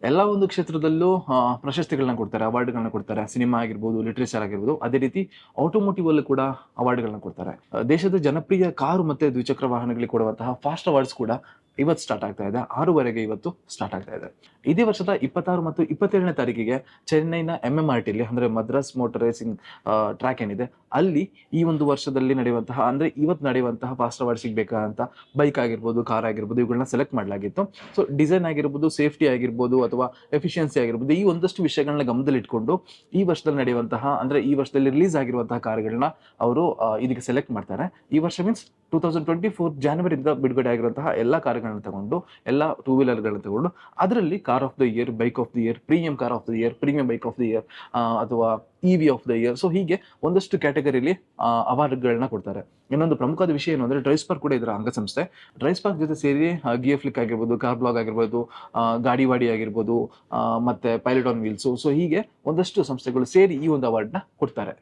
ಎಲ್ಲ ಒಂದು ಕ್ಷೇತ್ರದಲ್ಲೂ ಪ್ರಶಸ್ತಿಗಳನ್ನ ಕೊಡ್ತಾರೆ, ಅವಾರ್ಡ್ಗಳನ್ನ ಕೊಡ್ತಾರೆ. ಸಿನಿಮಾ ಆಗಿರ್ಬೋದು, ಲಿಟ್ರೇಚರ್ ಆಗಿರ್ಬೋದು. ಅದೇ ರೀತಿ ಆಟೋಮೋಟಿವ್ ಅಲ್ಲೂ ಕೂಡ ಅವಾರ್ಡ್ಗಳನ್ನ ಕೊಡ್ತಾರೆ. ದೇಶದ ಜನಪ್ರಿಯ ಕಾರು ಮತ್ತೆ ದ್ವಿಚಕ್ರ ವಾಹನಗಳಿಗೆ ಕೊಡುವಂತಹ ಫಾಸ್ಟ್ ಅವಾರ್ಡ್ಸ್ ಕೂಡ ಇವತ್ತು ಸ್ಟಾರ್ಟ್ ಆಗ್ತಾ ಇದೆ. 6ವರೆಗೆ ಇವತ್ತು ಸ್ಟಾರ್ಟ್ ಆಗ್ತಾ ಇದೆ. ಇದೇ ವರ್ಷದ 26 ಮತ್ತು 27ನೇ ತಾರೀಕಿಗೆ ಚೆನ್ನೈನ MMRTಯಲ್ಲಿ ಅಂದ್ರೆ ಮದ್ರಾಸ್ ಮೋಟಾರ್ ರೇಸಿಂಗ್ ಟ್ರ್ಯಾಕ್ ಏನಿದೆ, ಅಲ್ಲಿ ಈ ಒಂದು ವರ್ಷದಲ್ಲಿ ನಡೆಯುವಂತಹ ಅಂದ್ರೆ ಇವತ್ತು ನಡೆಯುವಂತಹ ಫಾಸ್ಟ್ ಅವಾರ್ಡ್ ಸಿಗ್ಬೇಕಂತ ಬೈಕ್ ಆಗಿರ್ಬೋದು, ಕಾರ್ ಆಗಿರ್ಬೋದು, ಇವುಗಳನ್ನ ಸೆಲೆಕ್ಟ್ ಮಾಡಲಾಗಿತ್ತು. ಸೊ ಡಿಸೈನ್ ಆಗಿರ್ಬೋದು, ಸೇಫ್ಟಿ ಆಗಿರ್ಬೋದು ಅಥವಾ ಎಫಿಷಿಯನ್ಸಿ ಆಗಿರ್ಬೋದು, ಈ ಒಂದಷ್ಟು ವಿಷಯಗಳನ್ನ ಗಮನದಲ್ಲಿಟ್ಕೊಂಡು ಈ ವರ್ಷದಲ್ಲಿ ನಡೆಯುವಂತಹ ಅಂದ್ರೆ ಈ ವರ್ಷದಲ್ಲಿ ರಿಲೀಸ್ ಆಗಿರುವಂತಹ ಕಾರುಗಳನ್ನ ಅವರು ಇದಕ್ಕೆ ಸೆಲೆಕ್ಟ್ ಮಾಡ್ತಾರೆ. ಈ ವರ್ಷ ಮೀನ್ಸ್ 2024 ಜಾನ್ವರಿಯಿಂದ ಬಿಡುಗಡೆ ಆಗಿರುವಂತಹ ಎಲ್ಲ ಕಾರುಗಳನ್ನ ತಗೊಂಡು, ಎಲ್ಲ ಟೂ ವೀಲರ್ಗಳನ್ನ ತಗೊಂಡು ಅದರಲ್ಲಿ car of the year, bike of the year, premium car of the year, premium bike of the year ಅಥವಾ EV of the year, so ಹೀಗೆ ಒಂದಷ್ಟು ಕ್ಯಾಟಗರಿಲಿ ಅವಾರ್ಡ್ಗಳನ್ನ ಕೊಡ್ತಾರೆ. ಇನ್ನೊಂದು ಪ್ರಮುಖವಾದ ವಿಷಯ ಏನು ಅಂದ್ರೆ ಡ್ರೈಸ್ಪಾರ್ಕ್ ಕೂಡ ಇದರ ಅಂಗಸಂಸ್ಥೆ. ಡ್ರೈಸ್ಪಾರ್ಕ್ ಜೊತೆ ಸೇರಿ ಗಿಯರ್ ಆಗಿರ್ಬೋದು, ಕಾರ್ ಬ್ಲಾಗ್ ಆಗಿರ್ಬೋದು, ಗಾಡಿ ವಾಡಿ ಆಗಿರ್ಬೋದು, ಮತ್ತೆ ಪೈಲಟ್ ಆನ್ ವೀಲ್ಸ್, ಸೊ ಹೀಗೆ ಒಂದಷ್ಟು ಸಂಸ್ಥೆಗಳು ಸೇರಿ ಈ ಒಂದು ಅವಾರ್ಡ್ನ ಕೊಡ್ತಾರೆ.